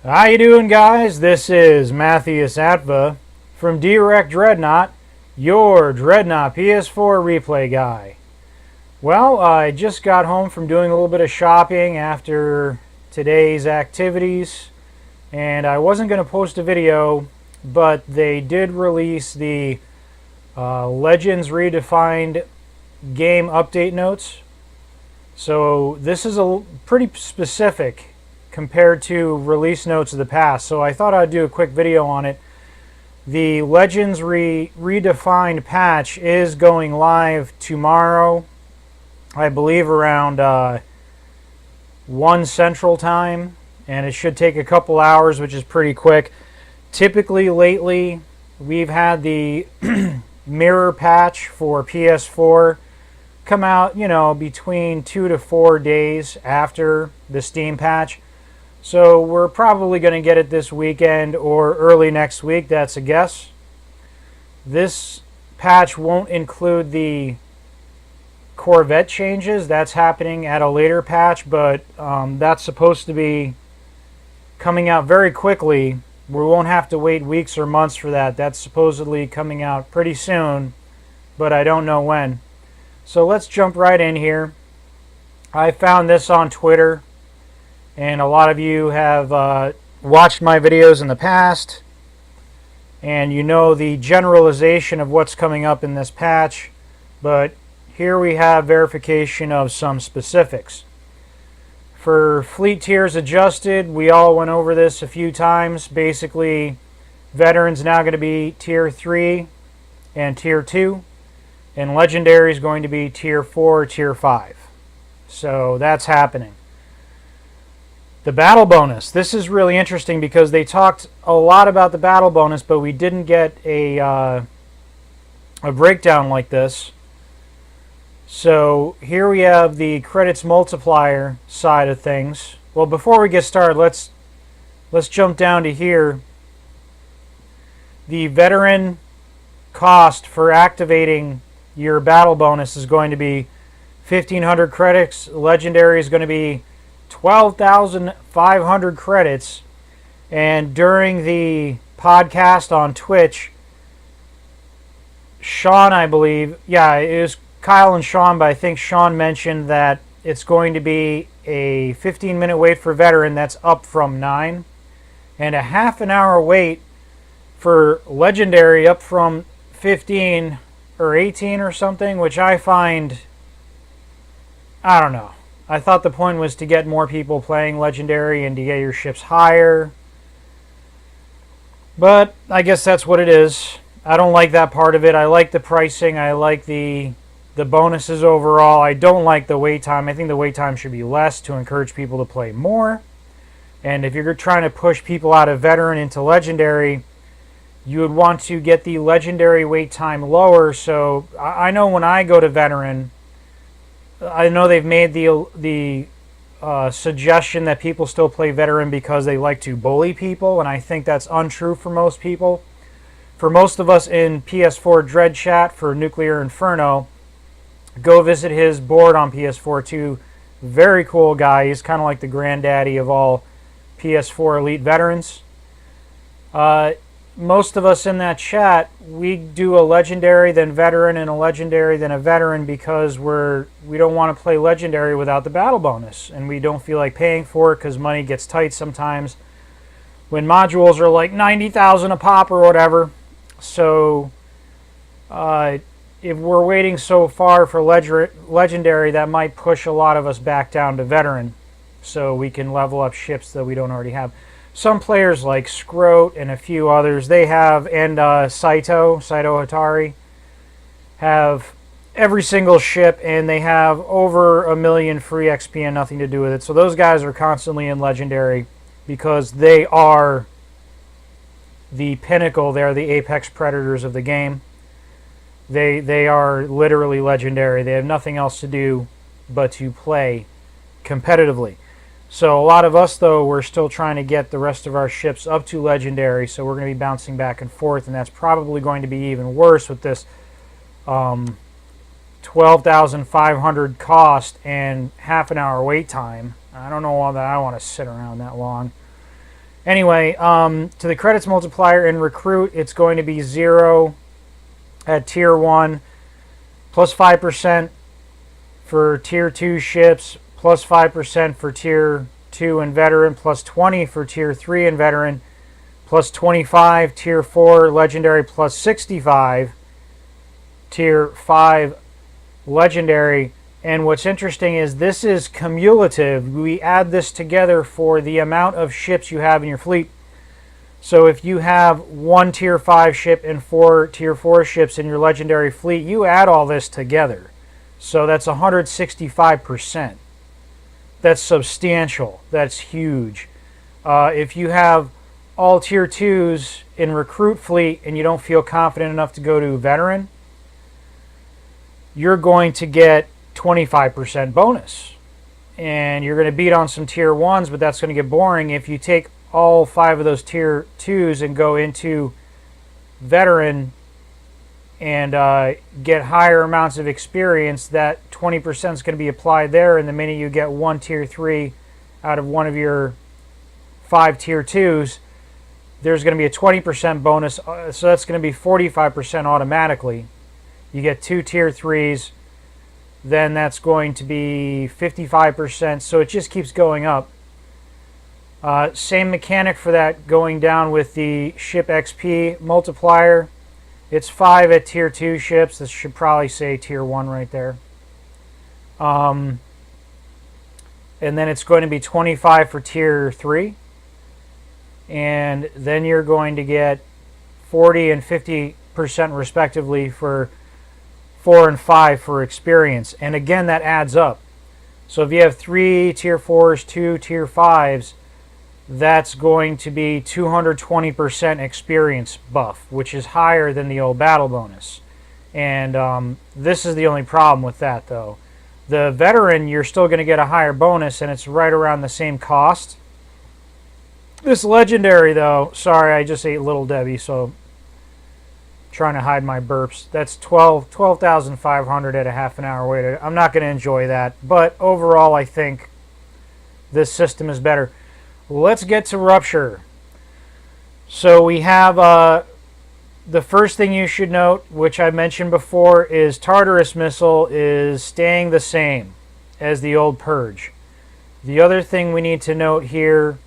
How you doing, guys? This is Matthias Atva from Direct Dreadnought, your Dreadnought PS4 replay guy. Well, I just got home from doing a little bit of shopping after today's activities, and I wasn't going to post a video, but they did release the Legends Redefined game update notes. So this is a pretty specific compared to release notes of the past, so I thought I'd do a quick video on it. The Legends Redefined patch is going live tomorrow, I believe around 1 Central Time, and it should take a couple hours, which is pretty quick. Typically lately we've had the mirror patch for PS4 come out, between 2 to 4 days after the Steam patch. So we're probably going to get it this weekend or early next week. That's a guess. This patch won't include the Corvette changes. That's happening at a later patch, but that's supposed to be coming out very quickly. We won't have to wait weeks or months for that. That's supposedly coming out pretty soon, but I don't know when. So let's jump right in here. I found this on Twitter, and a lot of you have watched my videos in the past, and you know the generalization of what's coming up in this patch, but here we have verification of some specifics. For fleet tiers adjusted, we all went over this a few times. Basically, veterans now going to be tier 3 and tier 2. And Legendary is going to be Tier 4, Tier 5. So that's happening. The battle bonus. This is really interesting because they talked a lot about the battle bonus, but we didn't get a breakdown like this. So here we have the credits multiplier side of things. Well, before we get started, let's jump down to here. The veteran cost for activating your battle bonus is going to be 1,500 credits. Legendary is going to be 12,500 credits. And during the podcast on Twitch, Sean, I believe, it was Kyle and Sean, but I think Sean mentioned that it's going to be a 15-minute wait for veteran. That's up from 9. And a half an hour wait for Legendary, up from 15 or 18 or something, which I find, I don't know. I thought the point was to get more people playing Legendary and to get your ships higher. But I guess that's what it is. I don't like that part of it. I like the pricing. I like the bonuses overall. I don't like the wait time. I think the wait time should be less to encourage people to play more. And if you're trying to push people out of Veteran into Legendary, you would want to get the Legendary wait time lower. So I know when I go to Veteran, I know they've made the suggestion that people still play Veteran because they like to bully people, and I think that's untrue for most people. For most of us in PS4 Dread Chat for Nuclear Inferno, go visit his board on PS4 too. Very cool guy. He's kind of like the granddaddy of all PS4 Elite veterans. Most of us in that chat, we do a Legendary, then Veteran, and a Legendary, then a Veteran because we don't want to play Legendary without the battle bonus, and we don't feel like paying for it because money gets tight sometimes when modules are like 90,000 a pop or whatever. So if we're waiting so far for Legendary, that might push a lot of us back down to Veteran so we can level up ships that we don't already have. Some players like Scroat and a few others, they have, and Saito Hatari, have every single ship, and they have over 1 million free XP and nothing to do with it. So those guys are constantly in Legendary because they are the pinnacle. They're the apex predators of the game. They are literally Legendary. They have nothing else to do but to play competitively. So a lot of us, though, we're still trying to get the rest of our ships up to Legendary, so we're going to be bouncing back and forth, and that's probably going to be even worse with this 12,500 cost and half an hour wait time. I don't know that I want to sit around that long. Anyway, to the credits multiplier in Recruit, it's going to be 0 at Tier 1, plus 5% for Tier 2 ships, plus 5% for Tier 2 and Veteran, plus 20 for Tier 3 and Veteran, plus 25 Tier 4 Legendary, plus 65 Tier 5 Legendary. And what's interesting is this is cumulative. We add this together for the amount of ships you have in your fleet. So if you have 1 Tier 5 ship and 4 Tier 4 ships in your Legendary fleet, you add all this together. So that's 165%. That's substantial. That's huge. If you have all Tier 2s in Recruit fleet and you don't feel confident enough to go to Veteran, you're going to get 25% bonus. And you're going to beat on some Tier 1s, but that's going to get boring. If you take all 5 of those Tier 2s and go into Veteran and get higher amounts of experience, that 20% is going to be applied there. And the minute you get 1 Tier 3 out of one of your 5 Tier 2s, there's going to be a 20% bonus. So that's going to be 45% automatically. You get 2 Tier 3s, then that's going to be 55%. So it just keeps going up. Same mechanic for that going down with the ship XP multiplier. It's 5 at Tier 2 ships. This should probably say Tier 1 right there. And then it's going to be 25 for Tier 3. And then you're going to get 40 and 50% respectively for 4 and 5 for experience. And again, that adds up. So if you have 3 Tier 4s, 2 Tier 5s, that's going to be 220% experience buff, which is higher than the old battle bonus. And this is the only problem with that, though. The Veteran, you're still going to get a higher bonus, and it's right around the same cost. This Legendary, though, sorry, I just ate Little Debbie, so I'm trying to hide my burps. That's 12,500 at a half an hour wait. I'm not going to enjoy that, but overall, I think this system is better. Let's get to Rupture. So we have the first thing you should note, which I mentioned before, is Tartarus Missile is staying the same as the old Purge. The other thing we need to note here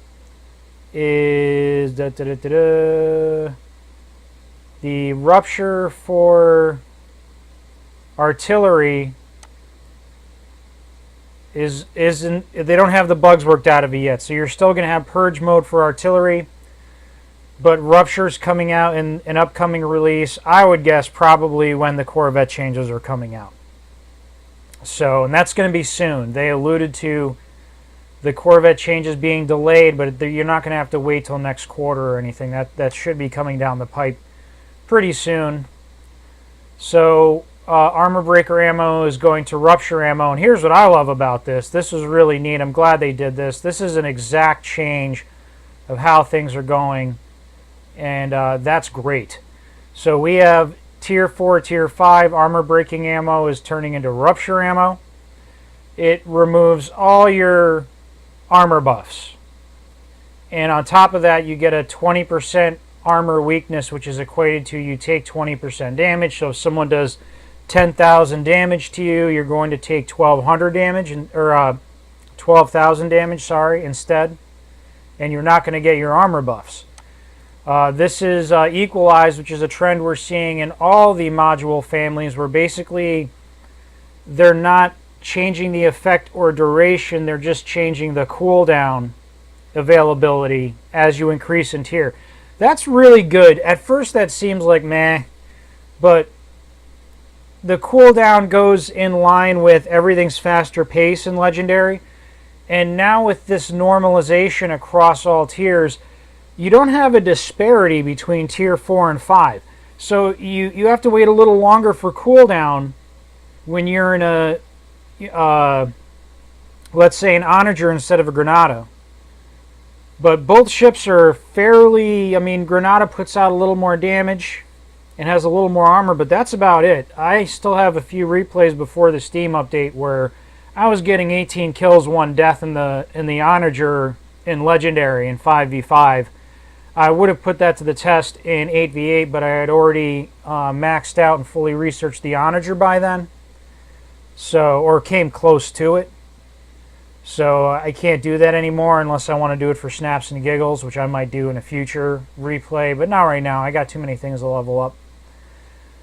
is the Rupture for artillery isn't, they don't have the bugs worked out of it yet. So you're still going to have Purge mode for artillery, but Rupture's coming out in an upcoming release. I would guess probably when the Corvette changes are coming out. So, and that's going to be soon. They alluded to the Corvette changes being delayed, but you're not going to have to wait till next quarter or anything. That should be coming down the pipe pretty soon. So Armor Breaker ammo is going to Rupture ammo, and here's what I love about this. This is really neat. I'm glad they did this. This is an exact change of how things are going, and that's great. So we have Tier 4, Tier 5 armor breaking ammo is turning into Rupture ammo. It removes all your armor buffs, and on top of that you get a 20% armor weakness, which is equated to you take 20% damage. So if someone does 10,000 damage to you, you're going to take 1,200 damage, or 12,000 damage, sorry, instead, and you're not going to get your armor buffs. This is equalized, which is a trend we're seeing in all the module families, where basically they're not changing the effect or duration, they're just changing the cooldown availability as you increase in tier. That's really good. At first that seems like meh, but the cooldown goes in line with everything's faster pace in Legendary, and now with this normalization across all tiers, you don't have a disparity between Tier 4 and 5. So you have to wait a little longer for cooldown when you're in a, let's say, an Onager instead of a Granada. But both ships are fairly, I mean, Granada puts out a little more damage and has a little more armor, but that's about it. I still have a few replays before the Steam update where I was getting 18 kills, 1 death in the Onager in Legendary in 5v5. I would have put that to the test in 8v8, but I had already maxed out and fully researched the Onager by then. So, or came close to it. So I can't do that anymore unless I want to do it for snaps and giggles, which I might do in a future replay, but not right now. I got too many things to level up.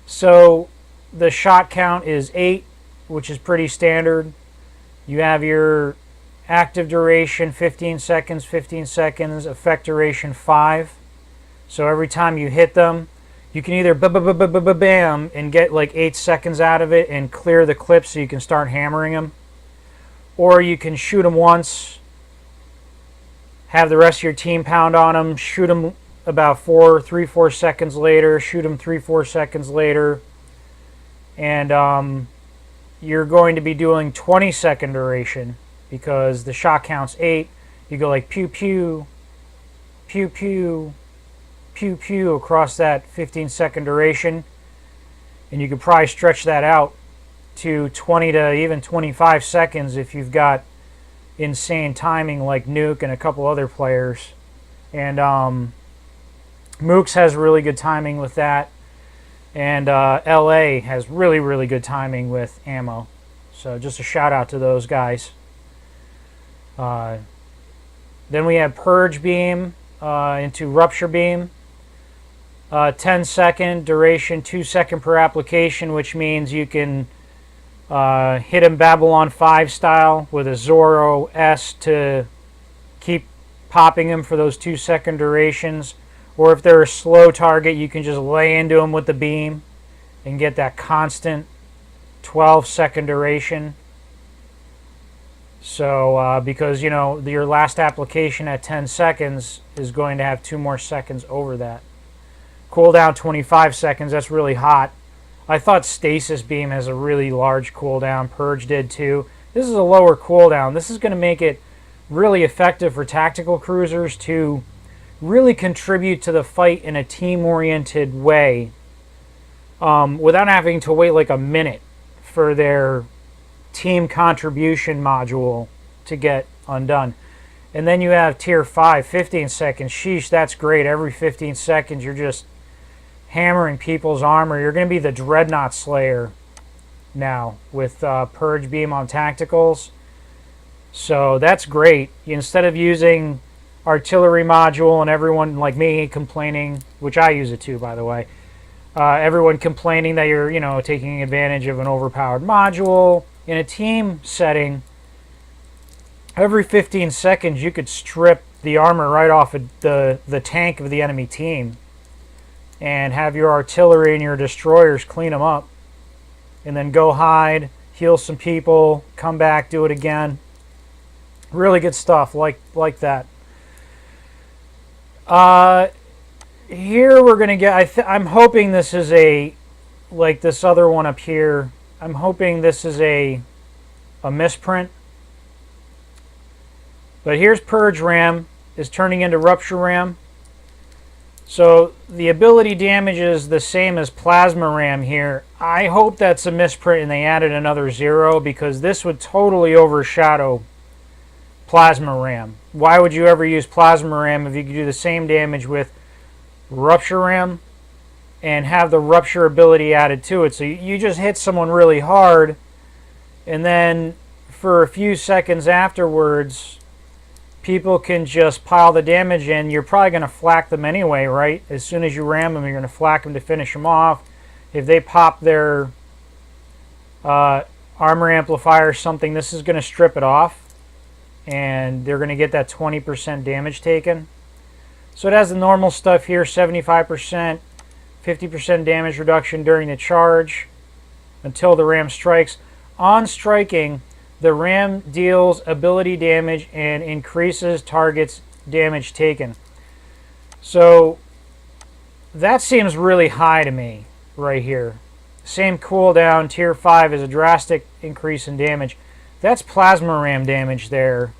So the shot count is 8, which is pretty standard. You have your active duration 15 seconds, effect duration 5. So every time you hit them, you can either bam and get like 8 seconds out of it and clear the clip so you can start hammering them. Or you can shoot them once, have the rest of your team pound on them, shoot them about 3-4 seconds later, shoot them 3-4 seconds later, and you're going to be doing 20-second duration because the shot count's 8. You go like pew pew, pew pew, pew pew across that 15-second duration, and you could probably stretch that out to 20 to even 25 seconds if you've got insane timing like Nuke and a couple other players. And Mooks has really good timing with that, and LA has really good timing with ammo. So just a shout out to those guys. Then we have Purge Beam into Rupture Beam. 10-second duration, 2 second per application, which means you can hit him Babylon 5 style with a Zorro S to keep popping him for those 2 second durations. Or if they're a slow target, you can just lay into them with the beam and get that constant 12-second duration. So because, you know, your last application at 10 seconds is going to have 2 more seconds over that. Cooldown 25 seconds, that's really hot. I thought Stasis Beam has a really large cooldown. Purge did too. This is a lower cooldown. This is going to make it really effective for tactical cruisers to really contribute to the fight in a team-oriented way without having to wait like a minute for their team contribution module to get undone. And then you have Tier 5, 15 seconds. Sheesh, that's great. Every 15 seconds you're just hammering people's armor. You're going to be the Dreadnought Slayer now with Purge Beam on tacticals. So that's great. Instead of using artillery module and everyone like me complaining, which I use it too, by the way, everyone complaining that you're, you know, taking advantage of an overpowered module. In a team setting, every 15 seconds you could strip the armor right off of the tank of the enemy team and have your artillery and your destroyers clean them up, and then go hide, heal some people, come back, do it again. Really good stuff like that. Here we're gonna get. I'm hoping this is a, like this other one up here. I'm hoping this is a misprint. But here's Purge Ram is turning into Rupture Ram. So the ability damage is the same as Plasma Ram here. I hope that's a misprint and they added another 0, because this would totally overshadow Plasma Ram. Why would you ever use Plasma Ram if you could do the same damage with Rupture Ram and have the Rupture ability added to it? So you just hit someone really hard, and then for a few seconds afterwards people can just pile the damage in. You're probably going to flak them anyway, right? As soon as you ram them, you're going to flak them to finish them off. If they pop their armor amplifier or something, this is going to strip it off, and they're going to get that 20% damage taken. So it has the normal stuff here, 75%, 50% damage reduction during the charge until the ram strikes. On striking, the ram deals ability damage and increases target's damage taken. So that seems really high to me right here. Same cooldown, Tier 5 is a drastic increase in damage. That's Plasma Ram damage there.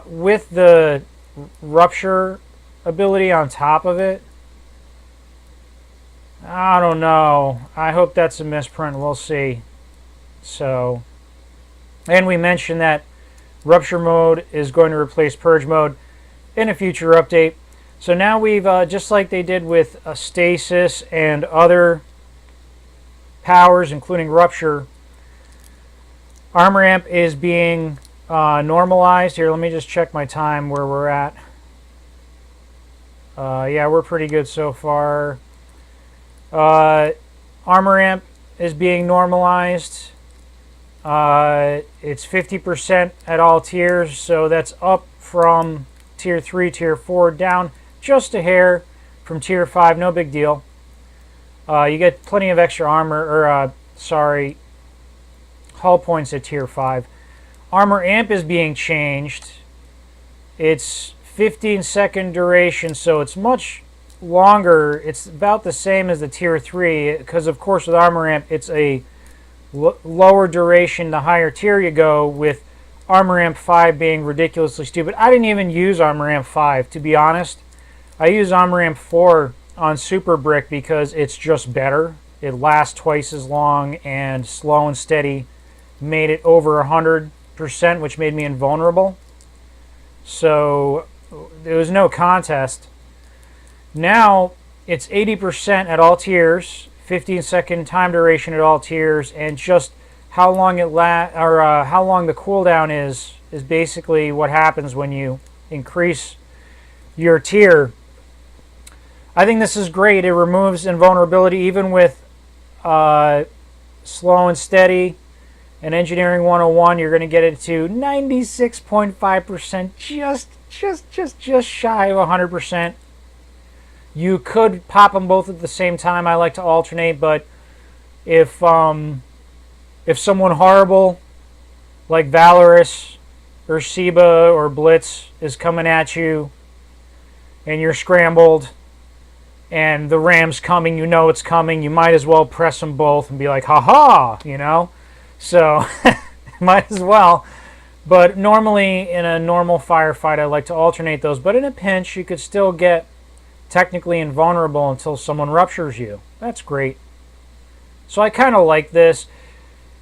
With the Rupture ability on top of it, I don't know. I hope that's a misprint. We'll see. So, and we mentioned that Rupture mode is going to replace Purge mode. in a future update. So now we've, just like they did with Stasis and other powers, including Rupture, Armour Amp is being normalized. Here, let me just check my time where we're at. Yeah, we're pretty good so far. Armour Amp is being normalized. It's 50% at all tiers, so that's up from tier 3, tier 4, down just a hair from tier 5, no big deal. You get plenty of extra armor, or hull points at tier 5. Armour Amp is being changed. It's 15-second duration, so it's much longer. It's about the same as the tier 3, because of course with Armour Amp it's a lower duration the higher tier you go, with Armour Amp 5 being ridiculously stupid. I didn't even use Armour Amp 5, to be honest. I use Armour Amp 4 on Super Brick because it's just better. It lasts twice as long, and slow and steady made it over 100%, which made me invulnerable. So there was no contest. Now it's 80% at all tiers, 15-second time duration at all tiers, and just how long it how long the cooldown is basically what happens when you increase your tier. I think this is great. It removes invulnerability even with slow and steady. And Engineering 101, you're going to get it to 96.5%, just shy of 100%. You could pop them both at the same time. I like to alternate, but if someone horrible like Valorous or Seba or Blitz is coming at you and you're scrambled and the Ram's coming, you know it's coming, you might as well press them both and be like, ha-ha, you know? So, might as well. But normally, in a normal firefight, I like to alternate those. But in a pinch, you could still get technically invulnerable until someone ruptures you. That's great. So I kind of like this.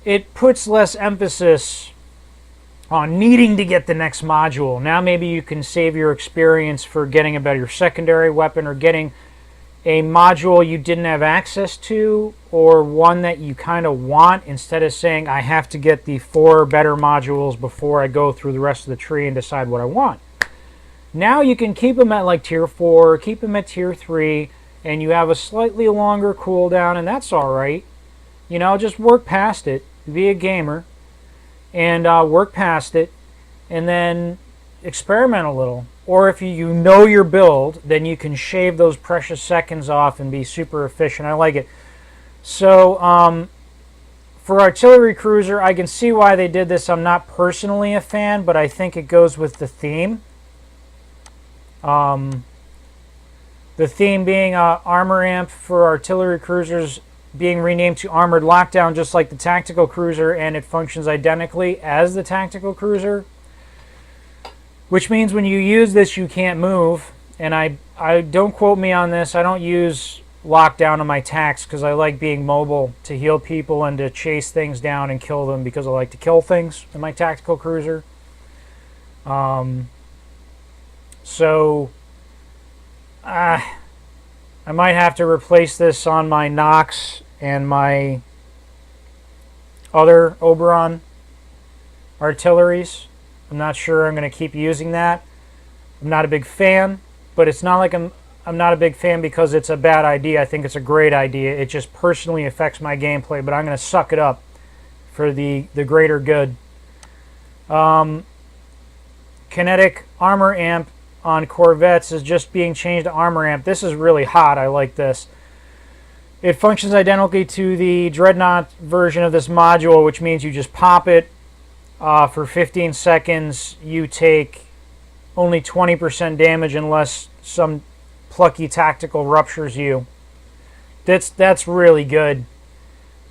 It puts less emphasis on needing to get the next module. Now maybe you can save your experience for getting a better secondary weapon, or getting a module you didn't have access to, or one that you kind of want, instead of saying I have to get the 4 better modules before I go through the rest of the tree and decide what I want. Now you can keep them at like tier 4, keep them at tier 3, and you have a slightly longer cooldown, and that's alright. You know, just work past it, be a gamer, and work past it, and then experiment a little. Or if you know your build, then you can shave those precious seconds off and be super efficient. I like it. So, for Artillery Cruiser, I can see why they did this. I'm not personally a fan, but I think it goes with the theme. The theme being Armour Amp for Artillery Cruisers being renamed to Armored Lockdown, just like the Tactical Cruiser, and it functions identically as the Tactical Cruiser. Which means when you use this, you can't move. And I don't quote me on this. I don't use lockdown on my tacs because I like being mobile to heal people and to chase things down and kill them, because I like to kill things in my tactical cruiser. So I might have to replace this on my Nox and my other Oberon artilleries. I'm not sure I'm going to keep using that. I'm not a big fan, but it's not like I'm not a big fan because it's a bad idea. I think it's a great idea. It just personally affects my gameplay, but I'm going to suck it up for the greater good. Kinetic Armour Amp on Corvettes is just being changed to Armour Amp. This is really hot. I like this. It functions identically to the Dreadnought version of this module, which means you just pop it. For 15 seconds, you take only 20% damage unless some plucky tactical ruptures you. That's really good.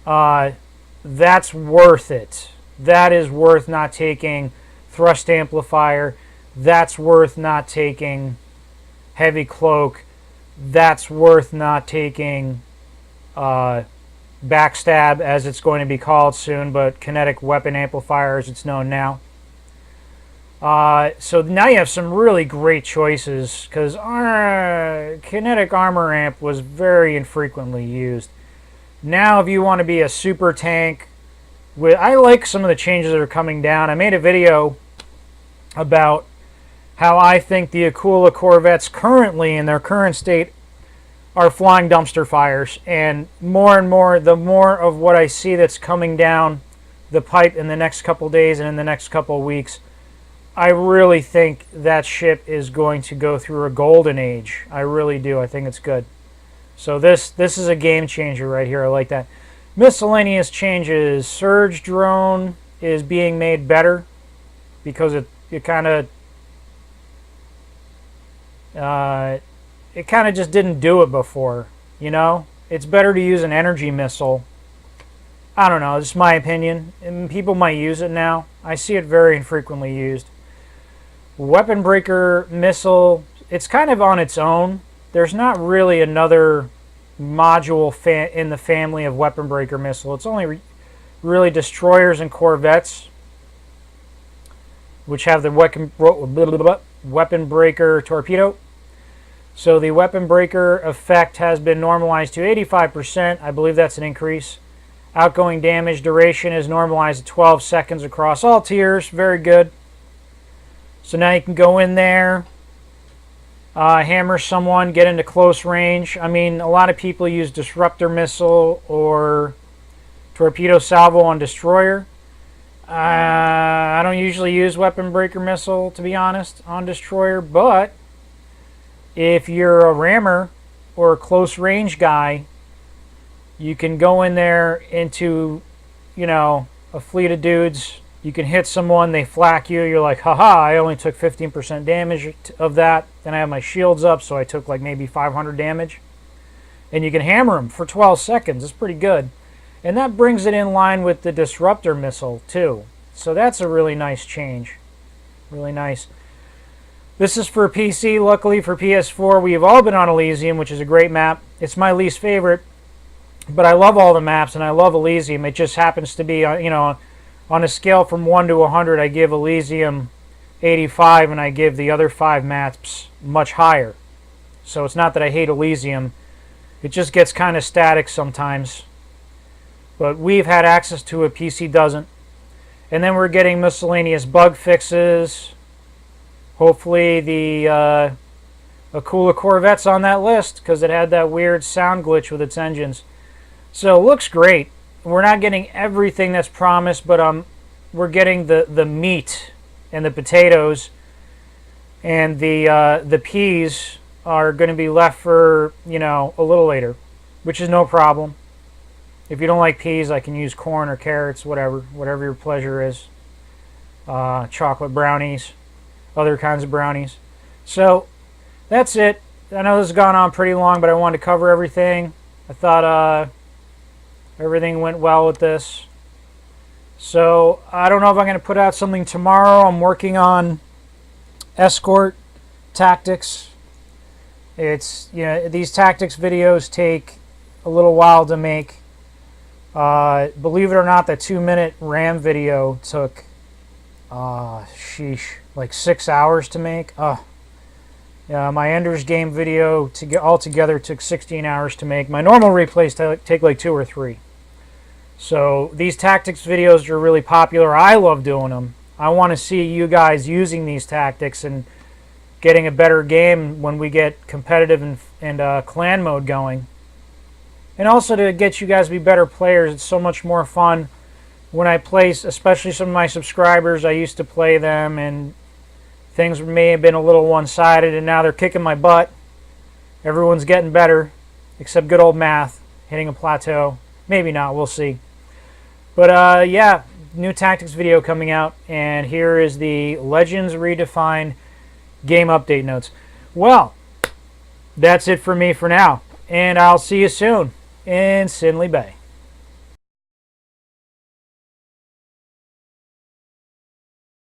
That's worth it. That is worth not taking Thrust Amplifier. That's worth not taking Heavy Cloak. That's worth not taking Backstab, as it's going to be called soon, but Kinetic Weapon Amplifier as it's known now. So now you have some really great choices, because kinetic armor amp was very infrequently used. Now if you want to be a super tank, I like some of the changes that are coming down. I made a video about how I think the Aquila Corvettes currently, in their current state, are flying dumpster fires. And more, the more of what I see that's coming down the pipe in the next couple days and in the next couple weeks, I really think that ship is going to go through a golden age. I really do. I think it's good. So this is a game changer right here. I like that. Miscellaneous changes. Surge drone is being made better because it kind of just didn't do it before. You know, it's better to use an energy missile. I don't know. This is my opinion, and people might use it now. I see it very infrequently used. Weapon breaker missile. It's kind of on its own. There's not really another module in the family of weapon breaker missile. It's only really destroyers and corvettes, which have the weapon breaker torpedo. So the weapon breaker effect has been normalized to 85%. I believe that's an increase. Outgoing damage duration is normalized to 12 seconds across all tiers. Very good. So now you can go in there, hammer someone, get into close range. I mean, a lot of people use disruptor missile or torpedo salvo on destroyer. I don't usually use weapon breaker missile, to be honest, on destroyer, but if you're a rammer or a close range guy, you can go in there into, you know, a fleet of dudes. You can hit someone, they flak you, you're like, haha, I only took 15% damage of that. Then I have my shields up, so I took like maybe 500 damage. And you can hammer them for 12 seconds. It's pretty good. And that brings it in line with the disruptor missile too. So that's a really nice change. Really nice. This is for PC. Luckily for PS4, we have all been on Elysium, which is a great map. It's my least favorite, but I love all the maps and I love Elysium. It just happens to be, you know, on a scale from 1 to 100, I give Elysium 85, and I give the other 5 maps much higher. So it's not that I hate Elysium. It just gets kind of static sometimes. But we've had access to it, PC doesn't. And then we're getting miscellaneous bug fixes. Hopefully the Aquila Corvette's on that list, because it had that weird sound glitch with its engines. So it looks great. We're not getting everything that's promised, but we're getting the meat and the potatoes, and the peas are going to be left for, you know, a little later, which is no problem. If you don't like peas, I can use corn or carrots, whatever your pleasure is. Chocolate brownies, other kinds of brownies. So that's it. I know this has gone on pretty long, but I wanted to cover everything. I thought everything went well with this. So I don't know if I'm going to put out something tomorrow. I'm working on escort tactics. It's, you know, these tactics videos take a little while to make. Believe it or not, the 2-minute RAM video took like 6 hours to make. My Ender's Game video altogether took 16 hours to make. My normal replays take like 2 or 3. So these tactics videos are really popular. I love doing them. I want to see you guys using these tactics and getting a better game when we get competitive and clan mode going. And also to get you guys to be better players. It's so much more fun when I play, especially some of my subscribers. I used to play them and things may have been a little one-sided, and now they're kicking my butt. Everyone's getting better, except good old math, hitting a plateau. Maybe not, we'll see. But yeah, new tactics video coming out, and here is the Legends Redefined game update notes. Well, that's it for me for now, and I'll see you soon in Sinley Bay.